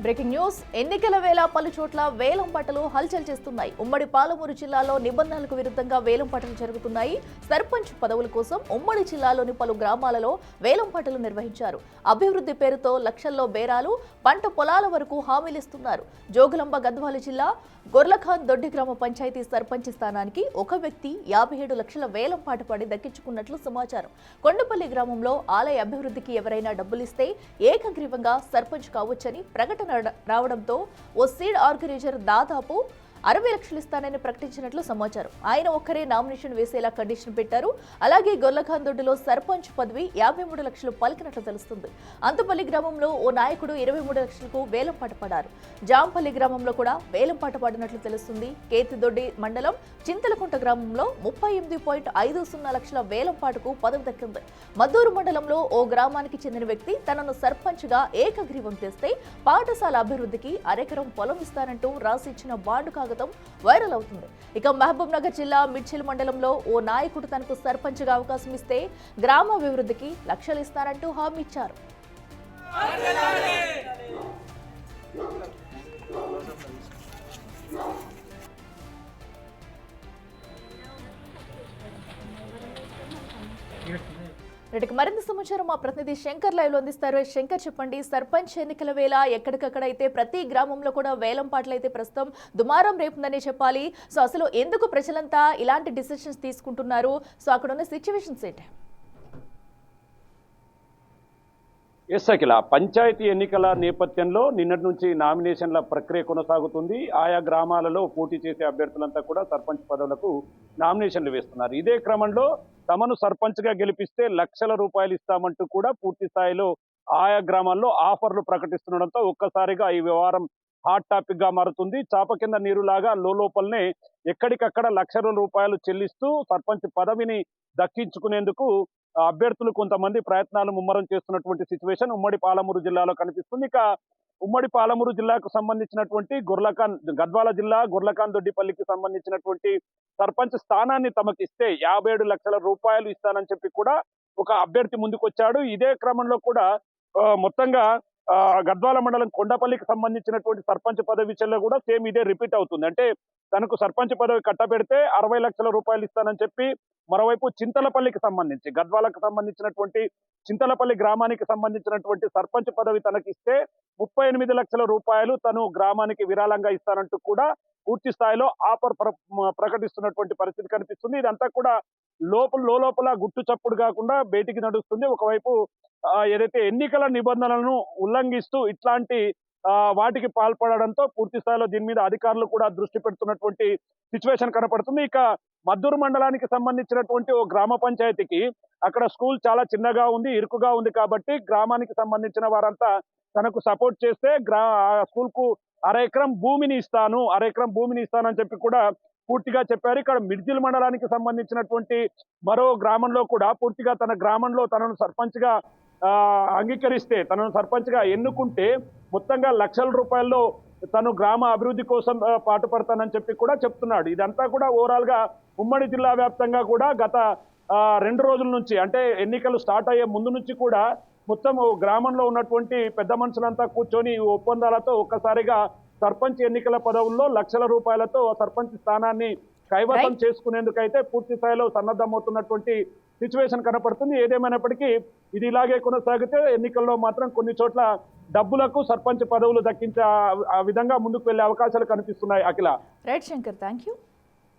Breaking news. ఎన్నికల వేళ పలు చోట్ల వేలం పాటలు హల్చల్ చేస్తున్నాయి. ఉమ్మడి పాలమూరు జిల్లాలో నిబంధనలకు విరుద్ధంగా వేలం పాటలు జరుగుతున్నాయి. సర్పంచ్ పదవుల కోసం ఉమ్మడి జిల్లాలోని పలు గ్రామాలలో వేలం పాటలు నిర్వహించారు. అభివృద్ధి పేరుతో లక్షల్లో బేరాలు, పంట పొలాల వరకు హామీలిస్తున్నారు. జోగులాంబ గద్వాల జిల్లా గొర్లఖాన్ దొడ్డి గ్రామ పంచాయతీ సర్పంచ్ స్థానానికి ఒక వ్యక్తి 57 లక్షల వేలం పాట పడి దక్కించుకున్నట్లు సమాచారం. కొండపల్లి గ్రామంలో ఆలయ అభివృద్ధికి ఎవరైనా డబ్బులిస్తే ఏకగ్రీవంగా సర్పంచ్ కావచ్చని ప్రకటన రావడంతో ఓ సీడ్ ఆర్గనైజర్ దాదాపు 60 లక్షలు ఇస్తానని ప్రకటించినట్లు సమాచారం. ఆయన ఒక్కరే నామినేషన్ వేసేలా కండిషన్ పెట్టారు. అలాగే గొర్లఖాన్ దొడ్డిలో సర్పంచ్ పదవి 53 లక్షలు పలికినట్లు తెలుస్తుంది. అంతపల్లి గ్రామంలో ఓ నాయకుడు 23 లక్షలకు వేలం పాట పడారు. జాంపల్లి గ్రామంలో కూడా వేలం పాట పడినట్లు తెలుస్తుంది. కేతిదొడ్డి మండలం చింతలకుంట గ్రామంలో 38.50 లక్షల వేలం పాటకు పదవి దక్కింది. మద్దూరు మండలంలో ఓ గ్రామానికి చెందిన వ్యక్తి తనను సర్పంచ్ గా ఏకగ్రీవం చేస్తే పాఠశాల అభివృద్ధికి అరెకరం పొలం ఇస్తానంటూ రాసిచ్చిన బాండు కాగతం వైరల్ అవుతుంది. ఇక మహబూబ్ నగర్ జిల్లా మిడ్చిల్ మండలంలో ఓ నాయకుడు తనకు సర్పంచ్ గా అవకాశం ఇస్తే గ్రామాభివృద్ధికి లక్షలు ఇస్తారంటూ హామీ ఇచ్చారు. వీటికి మరింత సమాచారం మా ప్రతినిధి శంకర్ లైవ్ లో అందిస్తారు. శంకర్, చెప్పండి, సర్పంచ్ ఎన్నికల వేళ ఎక్కడికక్కడ అయితే ప్రతి గ్రామంలో కూడా వేలం పాటలు అయితే ప్రస్తుతం దుమారం రేపుందని చెప్పాలి. సో అసలు ఎందుకు ప్రజలంతా ఇలాంటి డిసిషన్స్ తీసుకుంటున్నారు? సో అక్కడ ఉన్న సిచ్యువేషన్స్ ఏంటి? ఎస్ అఖిల, పంచాయతీ ఎన్నికల నేపథ్యంలో నిన్నటి నుంచి నామినేషన్ల ప్రక్రియ కొనసాగుతుంది. ఆయా గ్రామాలలో పోటీ చేసే అభ్యర్థులంతా కూడా సర్పంచ్ పదవులకు నామినేషన్లు వేస్తున్నారు. ఇదే క్రమంలో తమను సర్పంచ్గా గెలిపిస్తే లక్షల రూపాయలు ఇస్తామంటూ కూడా పూర్తి స్థాయిలో ఆయా గ్రామాల్లో ఆఫర్లు ప్రకటిస్తుండడంతో ఒక్కసారిగా ఈ వ్యవహారం హాట్ టాపిక్ గా మారుతుంది. చాప కింద నీరులాగా లోపలనే ఎక్కడికక్కడ లక్షల రూపాయలు చెల్లిస్తూ సర్పంచ్ పదవిని దక్కించుకునేందుకు అభ్యర్థులు కొంతమంది ప్రయత్నాలు ముమ్మరం చేస్తున్నటువంటి సిచ్యువేషన్ ఉమ్మడి పాలమూరు జిల్లాలో కనిపిస్తుంది. ఇక ఉమ్మడి పాలమూరు జిల్లాకు సంబంధించినటువంటి గద్వాల జిల్లా గొర్లఖాన్ దొడ్డిపల్లికి సంబంధించినటువంటి సర్పంచ్ స్థానాన్ని తమకు ఇస్తే 57 లక్షల రూపాయలు ఇస్తానని చెప్పి కూడా ఒక అభ్యర్థి ముందుకొచ్చాడు. ఇదే క్రమంలో కూడా మొత్తంగా గద్వాల మండలం కొండపల్లికి సంబంధించినటువంటి సర్పంచ్ పదవి విషయంలో కూడా సేమ్ ఇదే రిపీట్ అవుతుంది. అంటే తనకు సర్పంచ్ పదవి కట్టబెడితే 60 లక్షల రూపాయలు ఇస్తానని చెప్పి మరోవైపు చింతలపల్లికి సంబంధించి గద్వాలకు సంబంధించినటువంటి చింతలపల్లి గ్రామానికి సంబంధించినటువంటి సర్పంచ్ పదవి తనకిస్తే 38 లక్షల రూపాయలు తను గ్రామానికి విరాళంగా ఇస్తానంటూ కూడా పూర్తి స్థాయిలో ఆఫర్ ప్రకటిస్తున్నటువంటి పరిస్థితి కనిపిస్తుంది. ఇదంతా కూడా లోపల గుట్టు చప్పుడు కాకుండా బయటికి నడుస్తుంది. ఒకవైపు ఏదైతే ఎన్నికల నిబంధనలను ఉల్లంఘిస్తూ ఇట్లాంటి వాటికి పాల్పడడంతో పూర్తి స్థాయిలో దీని మీద అధికారులు కూడా దృష్టి పెడుతున్నటువంటి సిచ్యువేషన్ కనపడుతుంది. ఇక మద్దూరు మండలానికి సంబంధించినటువంటి ఓ గ్రామ పంచాయతీకి అక్కడ స్కూల్ చాలా చిన్నగా ఉంది, ఇరుకుగా ఉంది కాబట్టి గ్రామానికి సంబంధించిన వారంతా తనకు సపోర్ట్ చేస్తే స్కూల్ కు అరెకరం భూమిని ఇస్తానని చెప్పి కూడా పూర్తిగా చెప్పారు. ఇక్కడ మిడ్జిల్ మండలానికి సంబంధించినటువంటి మరో గ్రామంలో కూడా పూర్తిగా తన గ్రామంలో తనను సర్పంచ్ గా అంగీకరిస్తే తనను సర్పంచ్ గా ఎన్నుకుంటే మొత్తంగా లక్షల రూపాయల్లో తను గ్రామ అభివృద్ధి కోసం పాటుపడతానని చెప్పి కూడా చెప్తున్నాడు. ఇదంతా కూడా ఓవరాల్ గా ఉమ్మడి జిల్లా వ్యాప్తంగా కూడా గత 2 రోజుల నుంచి, అంటే ఎన్నికలు స్టార్ట్ అయ్యే ముందు నుంచి కూడా మొత్తం గ్రామంలో ఉన్నటువంటి పెద్ద మనుషులంతా కూర్చొని ఒప్పందాలతో ఒక్కసారిగా సర్పంచ్ ఎన్నికల పదవుల్లో లక్షల రూపాయలతో సర్పంచ్ స్థానాన్ని కైవసం చేసుకునేందుకైతే పూర్తి స్థాయిలో సన్నద్ధమవుతున్నటువంటి సిచ్యువేషన్ కనపడుతుంది. ఏదేమైనప్పటికీ ఇది ఇలాగే కొనసాగితే ఎన్నికల్లో మాత్రం కొన్ని చోట్ల డబ్బులకు సర్పంచ్ పదవులు దక్కించే విధంగా ముందుకు వెళ్లే అవకాశాలు కనిపిస్తున్నాయి. Akhila. Right Shankar, thank you.